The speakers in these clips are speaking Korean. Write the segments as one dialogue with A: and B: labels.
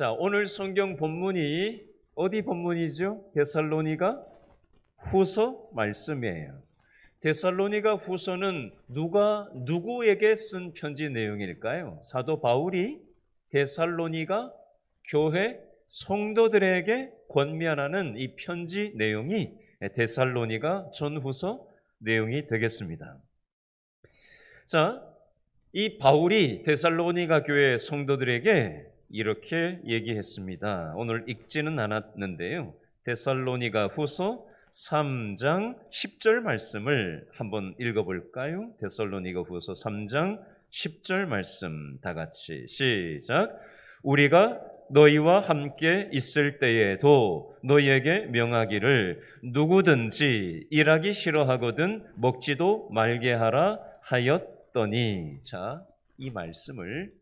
A: 자, 오늘 성경 본문이 어디 본문이죠? 데살로니가 후서 말씀이에요. 데살로니가 후서는 누가 누구에게 쓴 편지 내용일까요? 사도 바울이 데살로니가 교회 성도들에게 권면하는 이 편지 내용이 데살로니가 전후서 내용이 되겠습니다. 자, 이 바울이 데살로니가 교회 성도들에게 이렇게 얘기했습니다. 오늘 읽지는 않았는데요. 데살로니가 후서 3장 10절 말씀을 한번 읽어볼까요? 데살로니가 후서 3장 10절 말씀 다 같이 시작. 우리가 너희와 함께 있을 때에도 너희에게 명하기를 누구든지 일하기 싫어하거든 먹지도 말게 하라 하였더니. 자, 이 말씀을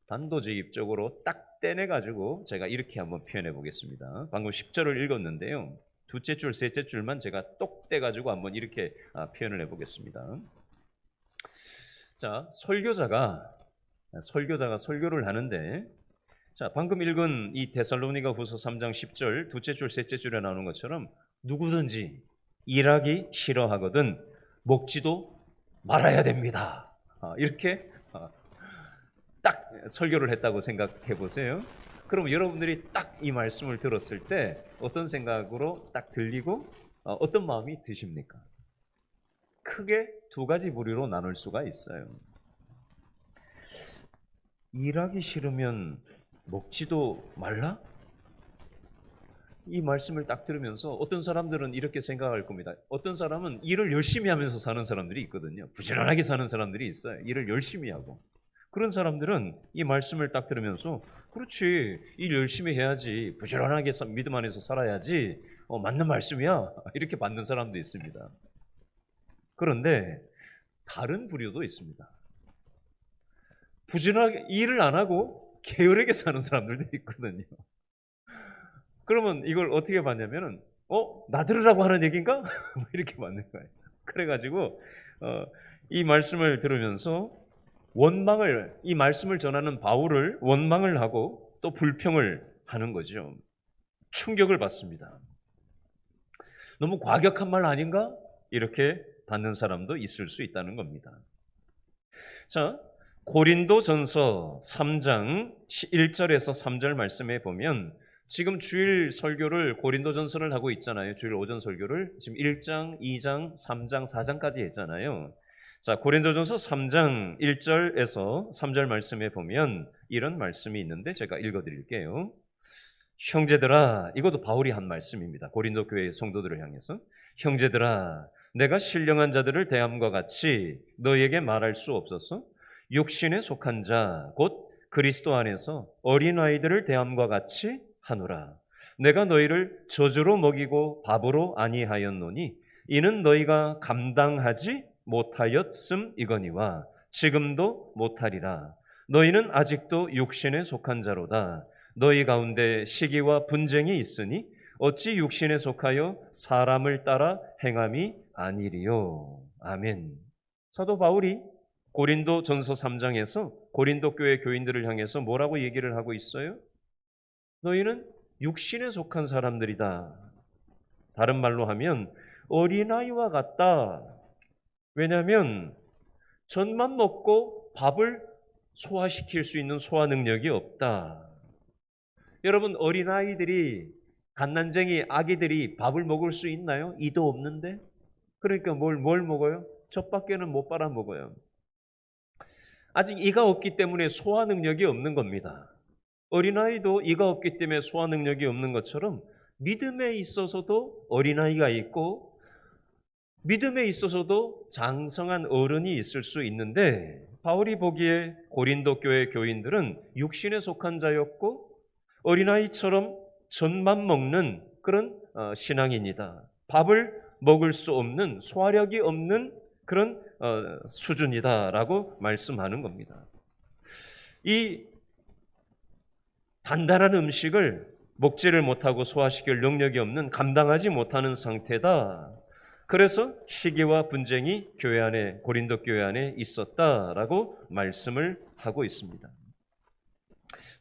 A: 단도직입적으로 딱 떼내가지고 제가 이렇게 한번 표현해 보겠습니다. 방금 10절을 읽었는데요. 둘째 줄, 셋째 줄만 제가 똑 떼가지고 한번 이렇게 표현을 해보겠습니다. 자, 설교자가 설교를 하는데, 자, 방금 읽은 이 데살로니가 후서 3장 10절, 둘째 줄, 셋째 줄에 나오는 것처럼 누구든지 일하기 싫어하거든 먹지도 말아야 됩니다. 이렇게 딱 설교를 했다고 생각해 보세요. 그럼 여러분들이 딱 이 말씀을 들었을 때 어떤 생각으로 딱 들리고 어떤 마음이 드십니까? 크게 두 가지 부류로 나눌 수가 있어요. 일하기 싫으면 먹지도 말라? 이 말씀을 딱 들으면서 어떤 사람들은 이렇게 생각할 겁니다. 어떤 사람은 일을 열심히 하면서 사는 사람들이 있거든요. 부지런하게 사는 사람들이 있어요. 일을 열심히 하고. 그런 사람들은 이 말씀을 딱 들으면서 그렇지, 일 열심히 해야지, 부지런하게 믿음 안에서 살아야지, 맞는 말씀이야, 이렇게 받는 사람도 있습니다. 그런데 다른 부류도 있습니다. 부지런하게 일을 안 하고 게으르게 사는 사람들도 있거든요. 그러면 이걸 어떻게 받냐면은 나 들으라고 하는 얘기인가? 이렇게 받는 거예요. 그래가지고 이 말씀을 들으면서 이 말씀을 전하는 바울을 원망을 하고 또 불평을 하는 거죠. 충격을 받습니다. 너무 과격한 말 아닌가? 이렇게 받는 사람도 있을 수 있다는 겁니다. 자, 고린도전서 3장 1절에서 3절 말씀에 보면 지금 주일 설교를 고린도전서를 하고 있잖아요. 주일 오전 설교를 지금 1장, 2장, 3장, 4장까지 했잖아요. 자, 고린도전서 3장 1절에서 3절 말씀에 보면 이런 말씀이 있는데 제가 읽어드릴게요. 형제들아, 이것도 바울이 한 말씀입니다. 고린도 교회 성도들을 향해서. 형제들아, 내가 신령한 자들을 대함과 같이 너희에게 말할 수 없어서 육신에 속한 자, 곧 그리스도 안에서 어린아이들을 대함과 같이 하노라. 내가 너희를 저주로 먹이고 밥으로 아니하였노니 이는 너희가 감당하지 못하였음이거니와 지금도 못하리라. 너희는 아직도 육신에 속한 자로다. 너희 가운데 시기와 분쟁이 있으니 어찌 육신에 속하여 사람을 따라 행함이 아니리요. 아멘. 사도 바울이 고린도 전서 3장에서 고린도 교회 교인들을 향해서 뭐라고 얘기를 하고 있어요? 너희는 육신에 속한 사람들이다. 다른 말로 하면 어린아이와 같다. 왜냐하면 젖만 먹고 밥을 소화시킬 수 있는 소화 능력이 없다. 여러분, 어린아이들이, 갓난쟁이 아기들이 밥을 먹을 수 있나요? 이도 없는데? 그러니까 뭘 먹어요? 젖밖에는 못 빨아먹어요. 아직 이가 없기 때문에 소화 능력이 없는 겁니다. 어린아이도 이가 없기 때문에 소화 능력이 없는 것처럼 믿음에 있어서도 어린아이가 있고 믿음에 있어서도 장성한 어른이 있을 수 있는데 바울이 보기에 고린도 교회 교인들은 육신에 속한 자였고 어린아이처럼 젖만 먹는 그런 신앙인이다. 밥을 먹을 수 없는, 소화력이 없는 그런 수준이다라고 말씀하는 겁니다. 이 단단한 음식을 먹지를 못하고 소화시킬 능력이 없는, 감당하지 못하는 상태다. 그래서 시기와 분쟁이 교회 안에, 고린도 교회 안에 있었다라고 말씀을 하고 있습니다.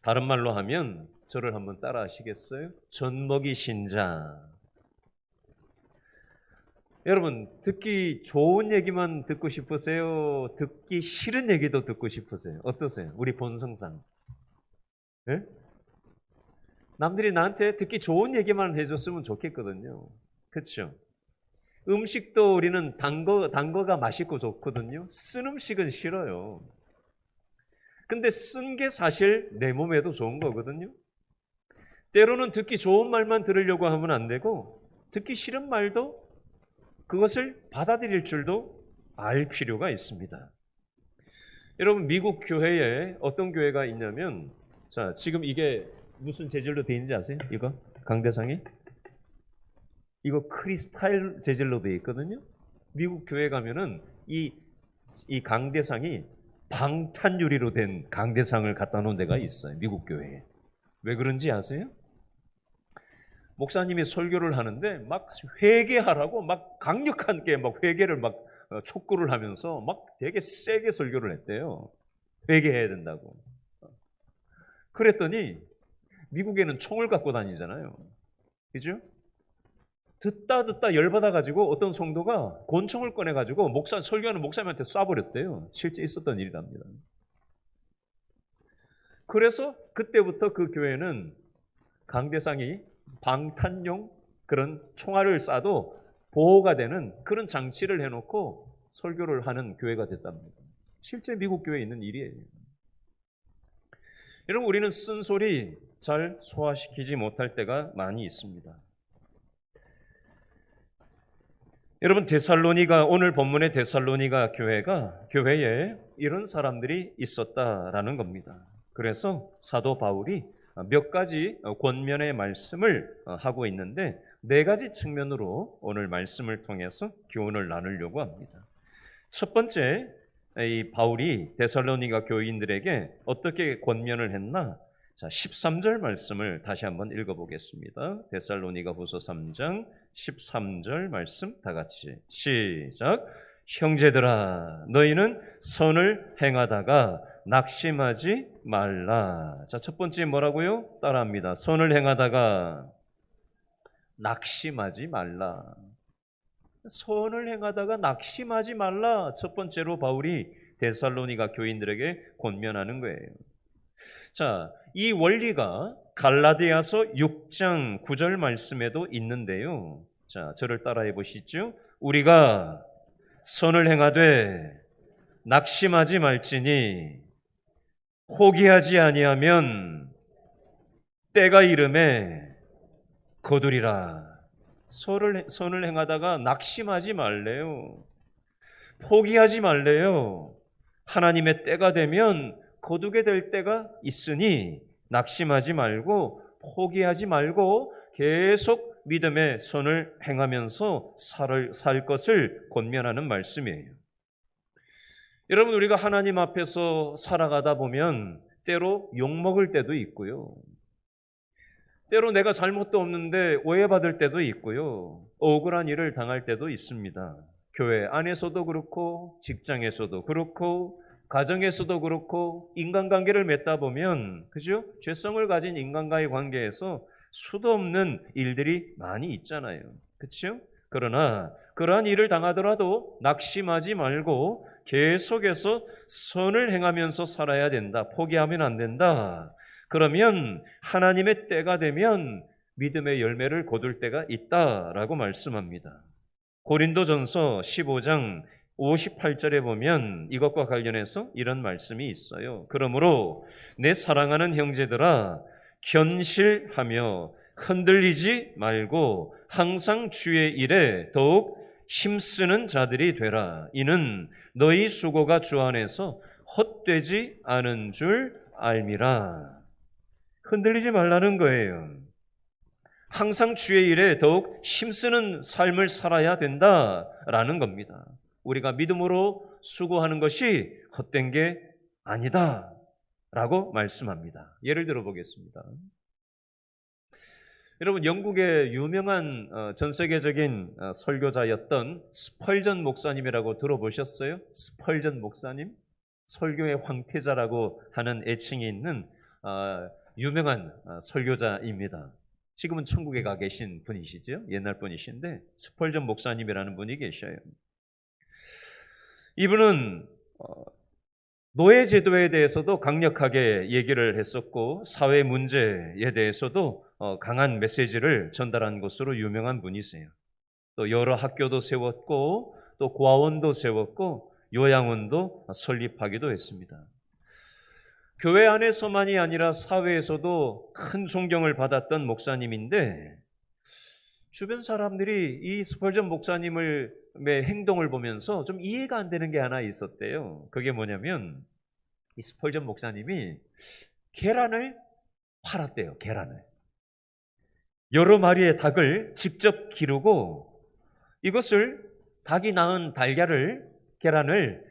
A: 다른 말로 하면 저를 한번 따라 하시겠어요? 젖먹이 신자. 여러분, 듣기 좋은 얘기만 듣고 싶으세요? 듣기 싫은 얘기도 듣고 싶으세요? 어떠세요? 우리 본성상. 예? 남들이 나한테 듣기 좋은 얘기만 해줬으면 좋겠거든요. 그렇죠? 음식도 우리는 단 거가 맛있고 좋거든요. 쓴 음식은 싫어요. 근데 쓴 게 사실 내 몸에도 좋은 거거든요. 때로는 듣기 좋은 말만 들으려고 하면 안 되고, 듣기 싫은 말도 그것을 받아들일 줄도 알 필요가 있습니다. 여러분, 미국 교회에 어떤 교회가 있냐면, 자, 지금 이게 무슨 재질로 되어 있는지 아세요? 이거? 강대상이? 이거 크리스탈 재질로 되어 있거든요. 미국 교회 가면은 이 강대상이 방탄 유리로 된 강대상을 갖다 놓은 데가 있어요. 미국 교회에. 왜 그런지 아세요? 목사님이 설교를 하는데 막 회개하라고 막 강력하게 막 회개를 막 촉구를 하면서 막 되게 세게 설교를 했대요. 회개해야 된다고. 그랬더니 미국에는 총을 갖고 다니잖아요. 그죠? 듣다 열받아가지고 어떤 성도가 권총을 꺼내가지고 설교하는 목사님한테 쏴버렸대요. 실제 있었던 일이랍니다. 그래서 그때부터 그 교회는 강대상이 방탄용 그런 총알을 쏴도 보호가 되는 그런 장치를 해놓고 설교를 하는 교회가 됐답니다. 실제 미국 교회에 있는 일이에요. 여러분, 우리는 쓴소리 잘 소화시키지 못할 때가 많이 있습니다. 여러분, 오늘 본문의 데살로니가 교회에 이런 사람들이 있었다라는 겁니다. 그래서 사도 바울이 몇 가지 권면의 말씀을 하고 있는데 네 가지 측면으로 오늘 말씀을 통해서 교훈을 나누려고 합니다. 첫 번째, 이 바울이 데살로니가 교인들에게 어떻게 권면을 했나? 자, 13절 말씀을 다시 한번 읽어보겠습니다. 데살로니가후서 3장 13절 말씀 다 같이 시작. 형제들아, 너희는 선을 행하다가 낙심하지 말라. 자, 첫 번째 뭐라고요? 따라합니다. 선을 행하다가 낙심하지 말라. 선을 행하다가 낙심하지 말라. 첫 번째로 바울이 데살로니가 교인들에게 권면하는 거예요. 자, 이 원리가 갈라디아서 6장 9절 말씀에도 있는데요. 자, 저를 따라해 보시죠. 우리가 선을 행하되 낙심하지 말지니 포기하지 아니하면 때가 이름에 거두리라. 선을 행하다가 낙심하지 말래요. 포기하지 말래요. 하나님의 때가 되면 거두게 될 때가 있으니 낙심하지 말고 포기하지 말고 계속 믿음의 선을 행하면서 살 것을 권면하는 말씀이에요. 여러분, 우리가 하나님 앞에서 살아가다 보면 때로 욕먹을 때도 있고요. 때로 내가 잘못도 없는데 오해받을 때도 있고요. 억울한 일을 당할 때도 있습니다. 교회 안에서도 그렇고 직장에서도 그렇고 가정에서도 그렇고 인간관계를 맺다 보면 그죠? 죄성을 가진 인간과의 관계에서 수도 없는 일들이 많이 있잖아요. 그렇죠? 그러나 그러한 일을 당하더라도 낙심하지 말고 계속해서 선을 행하면서 살아야 된다. 포기하면 안 된다. 그러면 하나님의 때가 되면 믿음의 열매를 거둘 때가 있다라고 말씀합니다. 고린도전서 15장 58절에 보면 이것과 관련해서 이런 말씀이 있어요. 그러므로 내 사랑하는 형제들아, 견실하며 흔들리지 말고 항상 주의 일에 더욱 힘쓰는 자들이 되라. 이는 너희 수고가 주 안에서 헛되지 않은 줄 알미라. 흔들리지 말라는 거예요. 항상 주의 일에 더욱 힘쓰는 삶을 살아야 된다라는 겁니다. 우리가 믿음으로 수고하는 것이 헛된 게 아니다 라고 말씀합니다. 예를 들어 보겠습니다. 여러분, 영국의 유명한 전 세계적인 설교자였던 스펄전 목사님이라고 들어보셨어요? 스펄전 목사님? 설교의 황태자라고 하는 애칭이 있는 유명한 설교자입니다. 지금은 천국에 가 계신 분이시죠. 옛날 분이신데 스펄전 목사님이라는 분이 계셔요. 이분은 노예 제도에 대해서도 강력하게 얘기를 했었고 사회 문제에 대해서도 강한 메시지를 전달한 것으로 유명한 분이세요. 또 여러 학교도 세웠고 또 고아원도 세웠고 요양원도 설립하기도 했습니다. 교회 안에서만이 아니라 사회에서도 큰 존경을 받았던 목사님인데 주변 사람들이 이 스펄전 목사님의 행동을 보면서 좀 이해가 안 되는 게 하나 있었대요. 그게 뭐냐면 이 스펄전 목사님이 계란을 팔았대요. 계란을. 여러 마리의 닭을 직접 기르고 이것을 닭이 낳은 달걀을 계란을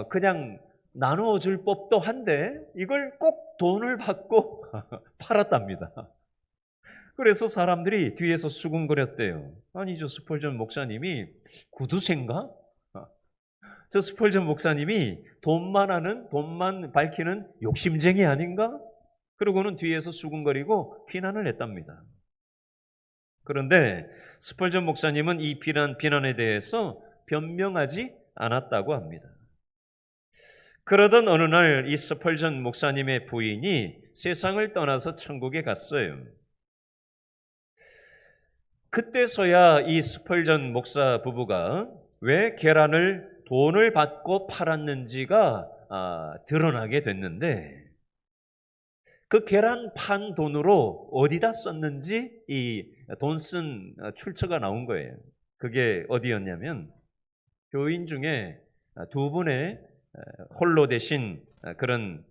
A: 그냥 나누어 줄 법도 한데 이걸 꼭 돈을 받고 팔았답니다. 그래서 사람들이 뒤에서 수군거렸대요. 아니 저 스펄전 목사님이 구두쇠인가? 저 스펄전 목사님이 돈만 밝히는 욕심쟁이 아닌가? 그러고는 뒤에서 수군거리고 비난을 했답니다. 그런데 스펄전 목사님은 이 비난에 대해서 변명하지 않았다고 합니다. 그러던 어느 날 이 스펄전 목사님의 부인이 세상을 떠나서 천국에 갔어요. 그때서야 이 스펄전 목사 부부가 왜 계란을 돈을 받고 팔았는지가 드러나게 됐는데 그 계란 판 돈으로 어디다 썼는지 이 돈 쓴 출처가 나온 거예요. 그게 어디였냐면 교인 중에 두 분의 홀로 되신 그런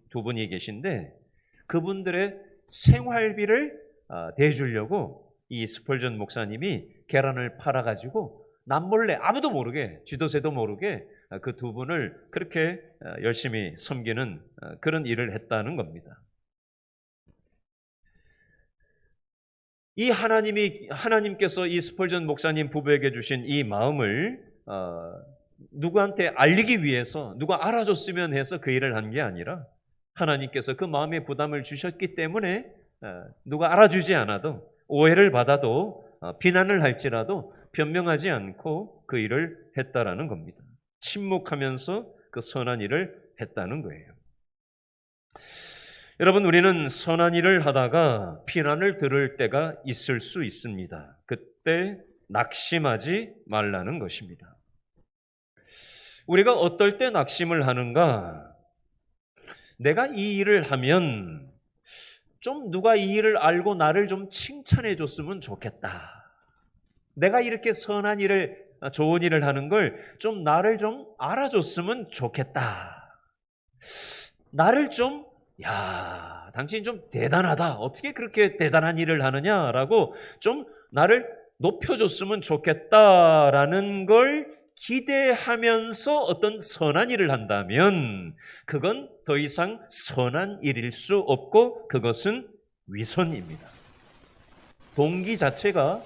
A: 두 분이 계신데 그분들의 생활비를 대주려고 이 스펄전 목사님이 계란을 팔아가지고 남몰래 아무도 모르게 쥐도새도 모르게 그 두 분을 그렇게 열심히 섬기는 그런 일을 했다는 겁니다. 이 하나님께서 이 스펄전 목사님 부부에게 주신 이 마음을 누구한테 알리기 위해서 누가 알아줬으면 해서 그 일을 한 게 아니라 하나님께서 그 마음의 부담을 주셨기 때문에 누가 알아주지 않아도 오해를 받아도 비난을 할지라도 변명하지 않고 그 일을 했다라는 겁니다. 침묵하면서 그 선한 일을 했다는 거예요. 여러분, 우리는 선한 일을 하다가 비난을 들을 때가 있을 수 있습니다. 그때 낙심하지 말라는 것입니다. 우리가 어떨 때 낙심을 하는가? 내가 이 일을 하면 좀 누가 이 일을 알고 나를 좀 칭찬해 줬으면 좋겠다. 내가 이렇게 선한 일을, 좋은 일을 하는 걸 좀 나를 좀 알아줬으면 좋겠다. 나를 좀, 야, 당신 좀 대단하다. 어떻게 그렇게 대단한 일을 하느냐라고 좀 나를 높여줬으면 좋겠다라는 걸 기대하면서 어떤 선한 일을 한다면 그건 더 이상 선한 일일 수 없고 그것은 위선입니다. 동기 자체가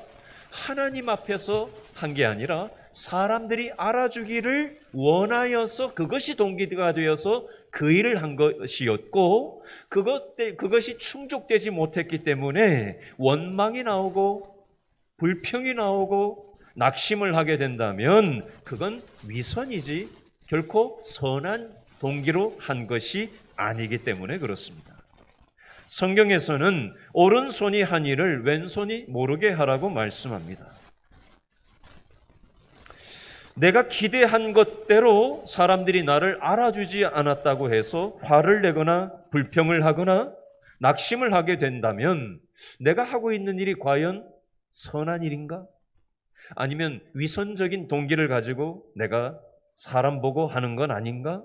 A: 하나님 앞에서 한 게 아니라 사람들이 알아주기를 원하여서 그것이 동기가 되어서 그 일을 한 것이었고 그것이 충족되지 못했기 때문에 원망이 나오고 불평이 나오고 낙심을 하게 된다면 그건 위선이지 결코 선한 동기로 한 것이 아니기 때문에 그렇습니다. 성경에서는 오른손이 한 일을 왼손이 모르게 하라고 말씀합니다. 내가 기대한 것대로 사람들이 나를 알아주지 않았다고 해서 화를 내거나 불평을 하거나 낙심을 하게 된다면 내가 하고 있는 일이 과연 선한 일인가? 아니면 위선적인 동기를 가지고 내가 사람 보고 하는 건 아닌가?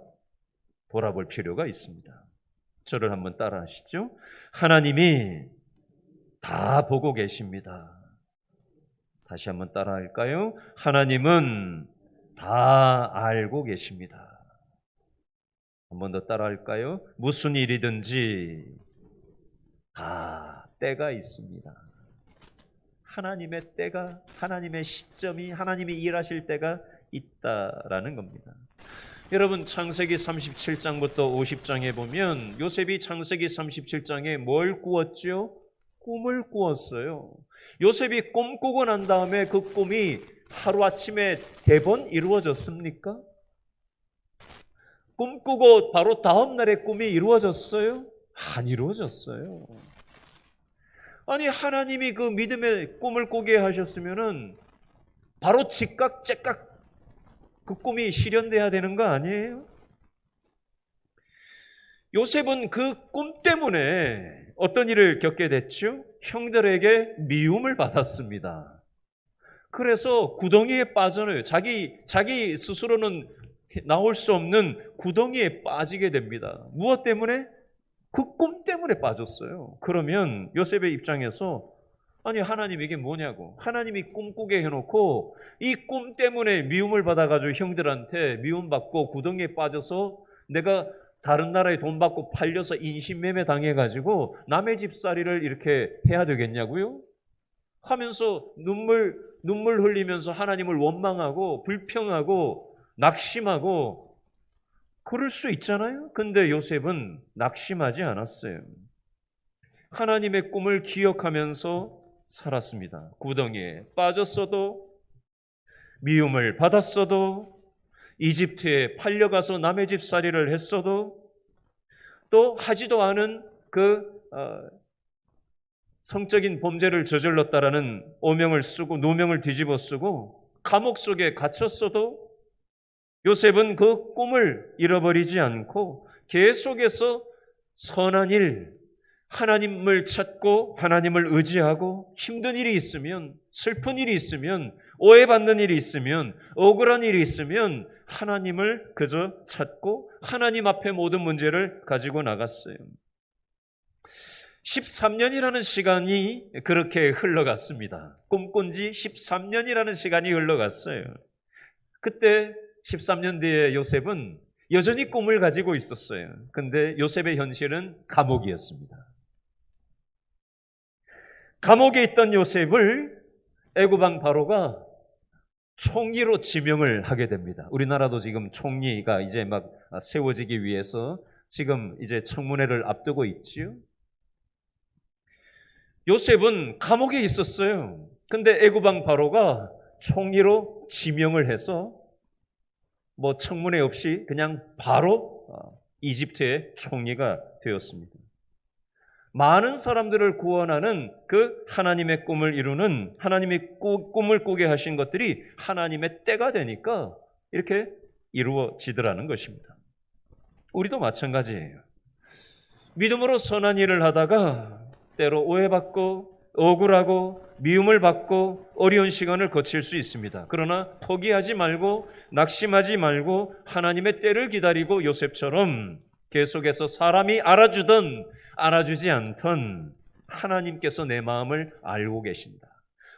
A: 돌아볼 필요가 있습니다. 저를 한번 따라 하시죠. 하나님이 다 보고 계십니다. 다시 한번 따라 할까요? 하나님은 다 알고 계십니다. 한 번 더 따라 할까요? 무슨 일이든지 다 때가 있습니다. 하나님의 때가, 하나님의 시점이, 하나님이 일하실 때가 있다라는 겁니다. 여러분 창세기 37장부터 50장에 보면 요셉이 창세기 37장에 뭘 꾸었죠? 꿈을 꾸었어요. 요셉이 꿈 꾸고 난 다음에 그 꿈이 하루아침에 대번 이루어졌습니까? 꿈꾸고 바로 다음 날에 꿈이 이루어졌어요? 안 이루어졌어요. 아니 하나님이 그 믿음의 꿈을 꾸게 하셨으면은 바로 즉각 그 꿈이 실현돼야 되는 거 아니에요? 요셉은 그 꿈 때문에 어떤 일을 겪게 됐죠? 형들에게 미움을 받았습니다. 그래서 구덩이에 빠져요. 자기 스스로는 나올 수 없는 구덩이에 빠지게 됩니다. 무엇 때문에? 그 꿈 때문에 빠졌어요. 그러면 요셉의 입장에서 아니 하나님 이게 뭐냐고. 하나님이 꿈꾸게 해놓고 이 꿈 때문에 미움을 받아가지고 형들한테 미움받고 구덩이에 빠져서 내가 다른 나라에 돈 받고 팔려서 인신매매 당해가지고 남의 집살이를 이렇게 해야 되겠냐고요? 하면서 눈물 흘리면서 하나님을 원망하고 불평하고 낙심하고 그럴 수 있잖아요. 근데 요셉은 낙심하지 않았어요. 하나님의 꿈을 기억하면서 살았습니다. 구덩이에 빠졌어도 미움을 받았어도 이집트에 팔려가서 남의 집살이를 했어도 또 하지도 않은 그 성적인 범죄를 저질렀다라는 오명을 쓰고 누명을 뒤집어 쓰고 감옥 속에 갇혔어도 요셉은 그 꿈을 잃어버리지 않고 계속해서 선한 일, 하나님을 찾고 하나님을 의지하고 힘든 일이 있으면 슬픈 일이 있으면 오해받는 일이 있으면 억울한 일이 있으면 하나님을 그저 찾고 하나님 앞에 모든 문제를 가지고 나갔어요. 13년이라는 시간이 그렇게 흘러갔습니다. 꿈꾼 지 13년이라는 시간이 흘러갔어요. 그때 13년 뒤에 요셉은 여전히 꿈을 가지고 있었어요. 근데 요셉의 현실은 감옥이었습니다. 감옥에 있던 요셉을 애굽왕 바로가 총리로 지명을 하게 됩니다. 우리나라도 지금 총리가 이제 막 세워지기 위해서 지금 이제 청문회를 앞두고 있지요. 요셉은 감옥에 있었어요. 근데 애굽왕 바로가 총리로 지명을 해서 뭐 청문회 없이 그냥 바로 이집트의 총리가 되었습니다. 많은 사람들을 구원하는 그 하나님의 꿈을 이루는 하나님의 꿈을 꾸게 하신 것들이 하나님의 때가 되니까 이렇게 이루어지더라는 것입니다. 우리도 마찬가지예요. 믿음으로 선한 일을 하다가 때로 오해받고 억울하고 미움을 받고 어려운 시간을 거칠 수 있습니다. 그러나 포기하지 말고 낙심하지 말고 하나님의 때를 기다리고 요셉처럼 계속해서 사람이 알아주든 알아주지 않던 하나님께서 내 마음을 알고 계신다.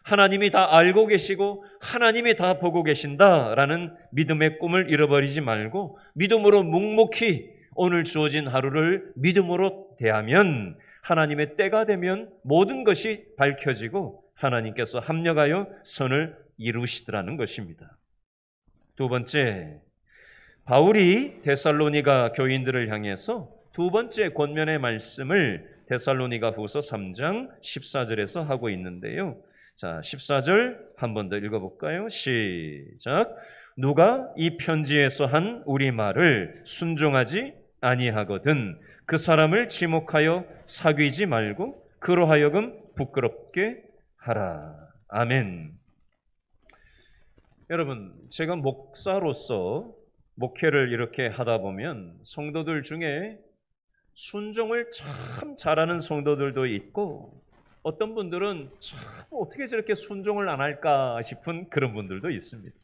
A: 하나님이 다 알고 계시고 하나님이 다 보고 계신다라는 믿음의 꿈을 잃어버리지 말고 믿음으로 묵묵히 오늘 주어진 하루를 믿음으로 대하면 하나님의 때가 되면 모든 것이 밝혀지고 하나님께서 합력하여 선을 이루시더라는 것입니다. 두 번째, 바울이 데살로니가 교인들을 향해서 두 번째 권면의 말씀을 데살로니가 후서 3장 14절에서 하고 있는데요. 자, 14절 한 번 더 읽어볼까요? 시작. 누가 이 편지에서 한 우리 말을 순종하지 아니하거든 그 사람을 지목하여 사귀지 말고 그로 하여금 부끄럽게 하라. 아멘. 여러분, 제가 목사로서 목회를 이렇게 하다 보면 성도들 중에 순종을 참 잘하는 성도들도 있고 어떤 분들은 참 어떻게 저렇게 순종을 안 할까 싶은 그런 분들도 있습니다.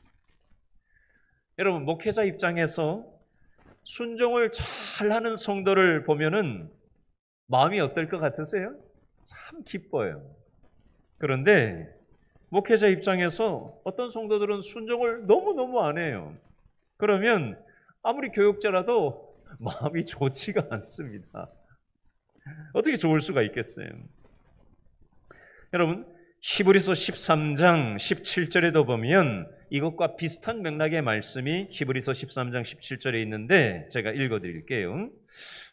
A: 여러분, 목회자 입장에서 순종을 잘하는 성도를 보면은 마음이 어떨 것 같으세요? 참 기뻐요. 그런데 목회자 입장에서 어떤 성도들은 순종을 너무너무 안 해요. 그러면 아무리 교육자라도 마음이 좋지가 않습니다. 어떻게 좋을 수가 있겠어요? 여러분, 히브리서 13장 17절에도 보면 이것과 비슷한 맥락의 말씀이 히브리서 13장 17절에 있는데 제가 읽어드릴게요.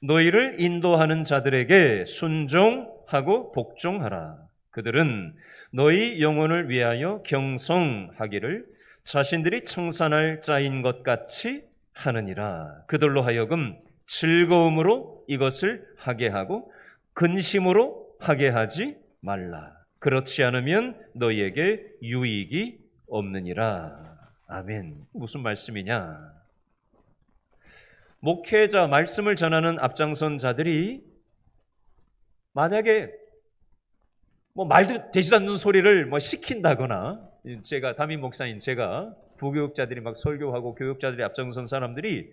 A: 너희를 인도하는 자들에게 순종하고 복종하라. 그들은 너희 영혼을 위하여 경성하기를 자신들이 청산할 자인 것 같이 하느니라. 그들로 하여금 즐거움으로 이것을 하게 하고 근심으로 하게 하지 말라. 그렇지 않으면 너희에게 유익이 없느니라. 아멘. 무슨 말씀이냐? 목회자, 말씀을 전하는 앞장선 자들이 만약에 말도 되지도 않는 소리를 시킨다거나, 제가 담임 목사인 제가 부교육자들이 막 설교하고 교육자들이 앞장선 사람들이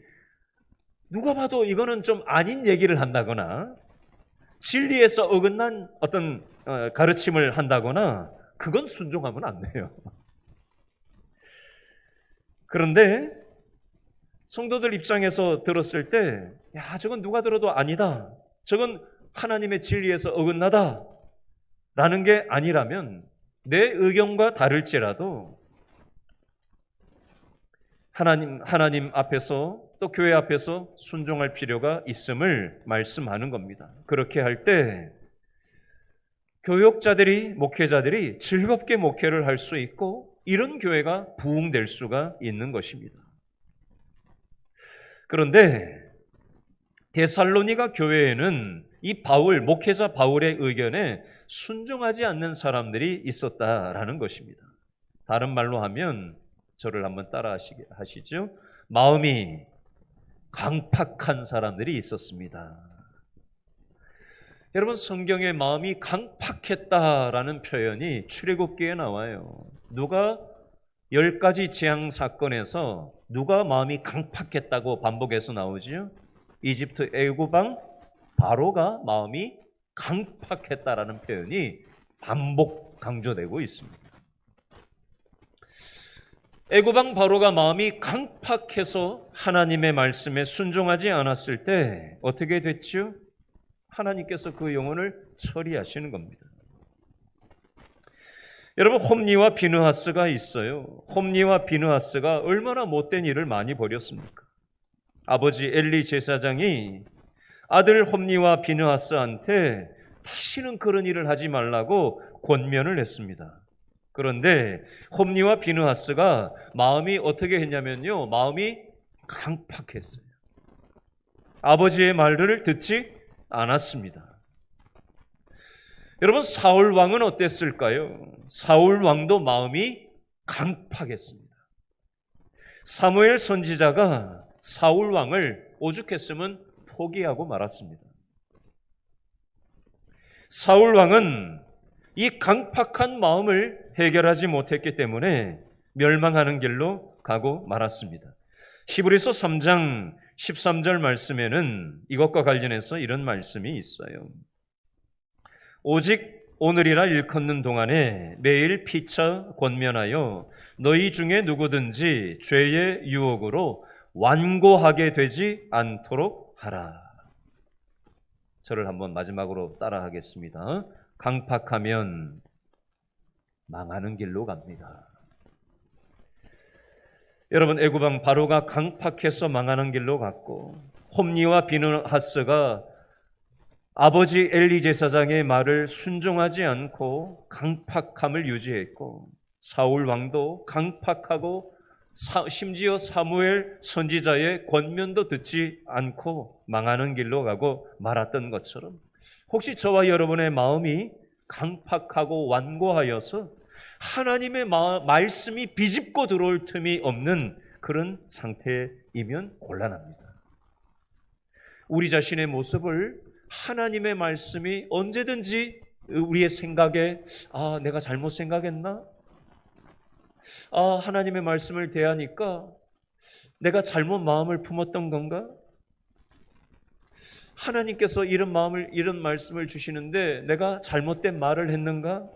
A: 누가 봐도 이거는 좀 아닌 얘기를 한다거나 진리에서 어긋난 어떤 가르침을 한다거나 그건 순종하면 안 돼요. 그런데 성도들 입장에서 들었을 때 저건 누가 들어도 아니다. 저건 하나님의 진리에서 어긋나다. 라는 게 아니라면 내 의견과 다를지라도 하나님 앞에서 또 교회 앞에서 순종할 필요가 있음을 말씀하는 겁니다. 그렇게 할 때 교육자들이, 목회자들이 즐겁게 목회를 할 수 있고 이런 교회가 부흥될 수가 있는 것입니다. 그런데 데살로니가 교회에는 이 목회자 바울의 의견에 순종하지 않는 사람들이 있었다라는 것입니다. 다른 말로 하면 저를 한번 따라 하시죠. 마음이 강팍한 사람들이 있었습니다. 여러분, 성경에 마음이 강팍했다라는 표현이 출애굽기에 나와요. 누가 10가지 재앙 사건에서 누가 마음이 강팍했다고 반복해서 나오지요? 이집트 애굽왕 바로가 마음이 강팍했다라는 표현이 반복 강조되고 있습니다. 애굽왕 바로가 마음이 강팍해서 하나님의 말씀에 순종하지 않았을 때 어떻게 됐죠? 하나님께서 그 영혼을 처리하시는 겁니다. 여러분, 홈니와 비느하스가 있어요. 홈니와 비느하스가 얼마나 못된 일을 많이 벌였습니까? 아버지 엘리 제사장이 아들 홈니와 비느하스한테 다시는 그런 일을 하지 말라고 권면을 했습니다. 그런데 홈니와 비느하스가 마음이 어떻게 했냐면요, 마음이 강팍했어요. 아버지의 말들을 듣지 않았습니다. 여러분, 사울 왕은 어땠을까요? 사울 왕도 마음이 강팍했습니다. 사무엘 선지자가 사울 왕을 오죽했으면 포기하고 말았습니다. 사울 왕은 이 강팍한 마음을 해결하지 못했기 때문에 멸망하는 길로 가고 말았습니다. 히브리서 3장 13절 말씀에는 이것과 관련해서 이런 말씀이 있어요. 오직 오늘이라 일컫는 동안에 매일 피차 권면하여 너희 중에 누구든지 죄의 유혹으로 완고하게 되지 않도록 하라. 저를 한번 마지막으로 따라 하겠습니다. 강팍하면 망하는 길로 갑니다. 여러분, 애굽왕 바로가 강팍해서 망하는 길로 갔고, 홈니와 비느하스가 아버지 엘리 제사장의 말을 순종하지 않고 강팍함을 유지했고, 사울 왕도 강팍하고 심지어 사무엘 선지자의 권면도 듣지 않고 망하는 길로 가고 말았던 것처럼, 혹시 저와 여러분의 마음이 강팍하고 완고하여서 하나님의 말씀이 비집고 들어올 틈이 없는 그런 상태이면 곤란합니다. 우리 자신의 모습을 하나님의 말씀이 언제든지 우리의 생각에 내가 잘못 생각했나? 하나님의 말씀을 대하니까 내가 잘못 마음을 품었던 건가? 하나님께서 이런 말씀을 주시는데 내가 잘못된 말을 했는가?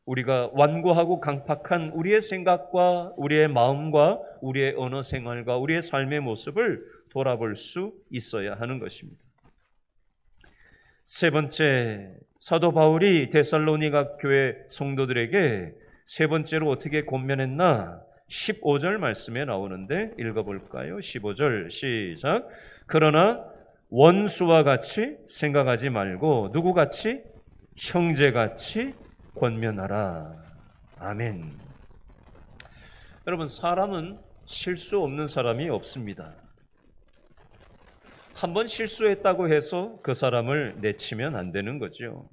A: 우리가 완고하고 강팍한 우리의 생각과 우리의 마음과 우리의 언어 생활과 우리의 삶의 모습을 돌아볼 수 있어야 하는 것입니다. 세 번째, 사도 바울이 데살로니가 교회 성도들에게 세 번째로 어떻게 권면했나? 15절 말씀에 나오는데 읽어볼까요? 15절 시작. 그러나 원수와 같이 생각하지 말고 누구같이? 형제같이 권면하라. 아멘. 여러분, 사람은 실수 없는 사람이 없습니다. 한번 실수했다고 해서 그 사람을 내치면 안 되는 거죠.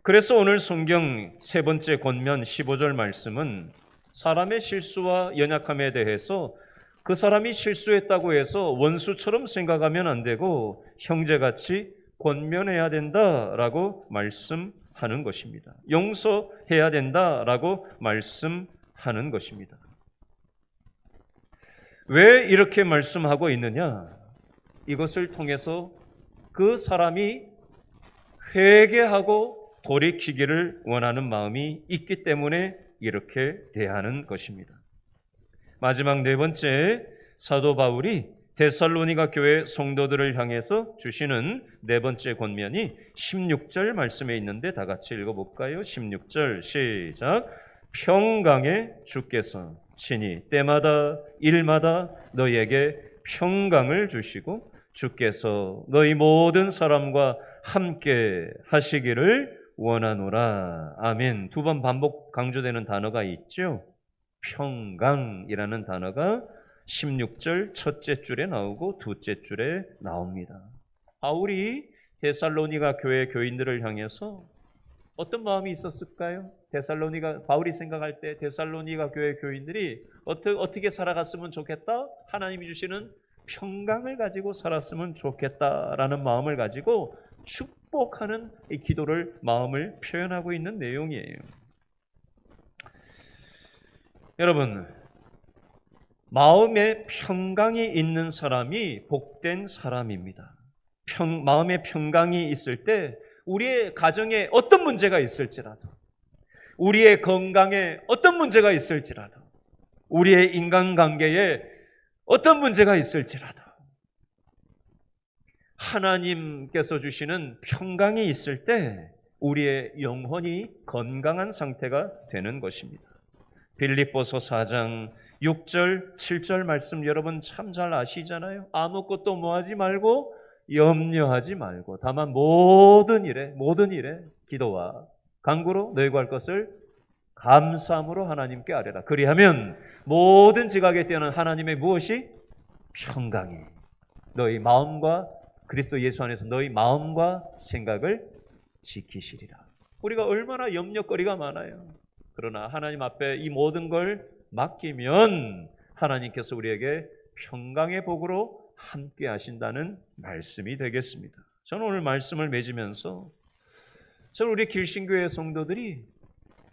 A: 그래서 오늘 성경 세 번째 권면 15절 말씀은 사람의 실수와 연약함에 대해서 그 사람이 실수했다고 해서 원수처럼 생각하면 안 되고 형제같이 권면해야 된다라고 말씀하는 것입니다. 용서해야 된다라고 말씀하는 것입니다. 왜 이렇게 말씀하고 있느냐? 이것을 통해서 그 사람이 회개하고 돌이키기를 원하는 마음이 있기 때문에 이렇게 대하는 것입니다. 마지막 네 번째, 사도 바울이 데살로니가 교회 성도들을 향해서 주시는 네 번째 권면이 16절 말씀에 있는데 다 같이 읽어볼까요? 16절 시작. 평강의 주께서 친히 때마다 일마다 너희에게 평강을 주시고 주께서 너희 모든 사람과 함께 하시기를 원하노라. 아멘. 두 번 반복 강조되는 단어가 있죠. 평강이라는 단어가 16절 첫째 줄에 나오고 두째 줄에 나옵니다. 바울이 데살로니가 교회 교인들을 향해서 어떤 마음이 있었을까요? 바울이 생각할 때 데살로니가 교회 교인들이 어떻게 살아갔으면 좋겠다? 하나님이 주시는 평강을 가지고 살았으면 좋겠다라는 마음을 가지고 축복하는 이 기도를, 마음을 표현하고 있는 내용이에요. 여러분, 마음에 평강이 있는 사람이 복된 사람입니다. 마음에 평강이 있을 때 우리의 가정에 어떤 문제가 있을지라도, 우리의 건강에 어떤 문제가 있을지라도, 우리의 인간관계에 어떤 문제가 있을지라도 하나님께서 주시는 평강이 있을 때 우리의 영혼이 건강한 상태가 되는 것입니다. 빌립보서 4장 6절, 7절 말씀 여러분 참 잘 아시잖아요. 아무것도 뭐하지 말고 염려하지 말고 다만 모든 일에 기도와 간구로 너희 구할 것을 감사함으로 하나님께 아뢰라. 그리하면 모든 지각에 뛰어난 하나님의 무엇이? 평강이 너희 마음과 그리스도 예수 안에서 너희 마음과 생각을 지키시리라. 우리가 얼마나 염려거리가 많아요. 그러나 하나님 앞에 이 모든 걸 맡기면 하나님께서 우리에게 평강의 복으로 함께 하신다는 말씀이 되겠습니다. 저는 오늘 말씀을 맺으면서 저는 우리 길신교회 성도들이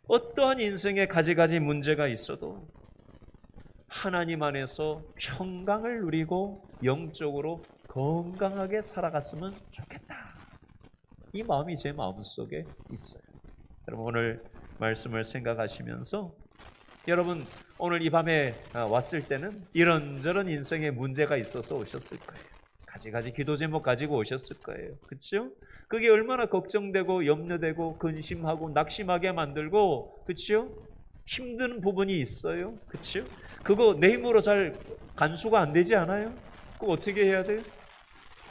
A: 어떠한 인생에 가지가지 문제가 있어도 하나님 안에서 평강을 누리고 영적으로 건강하게 살아갔으면 좋겠다. 이 마음이 제 마음속에 있어요. 여러분 오늘 말씀을 생각하시면서 여러분 오늘 이 밤에 왔을 때는 이런저런 인생에 문제가 있어서 오셨을 거예요. 가지가지 기도 제목 가지고 오셨을 거예요. 그렇죠? 그게 얼마나 걱정되고 염려되고 근심하고 낙심하게 만들고 그렇죠? 힘든 부분이 있어요. 그렇죠? 그거 내 힘으로 잘 간수가 안 되지 않아요? 그거 어떻게 해야 돼요?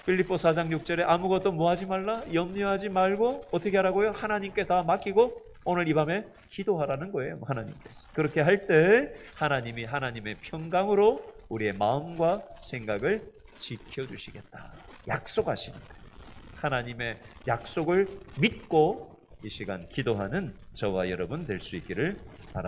A: 빌립보 4장 6절에 아무것도 뭐하지 말라? 염려하지 말고 어떻게 하라고요? 하나님께 다 맡기고 오늘 이 밤에 기도하라는 거예요. 하나님께서. 그렇게 할 때 하나님이 하나님의 평강으로 우리의 마음과 생각을 지켜주시겠다. 약속하시는 거예요. 하나님의 약속을 믿고 이 시간 기도하는 저와 여러분 될 수 있기를 바랍니다.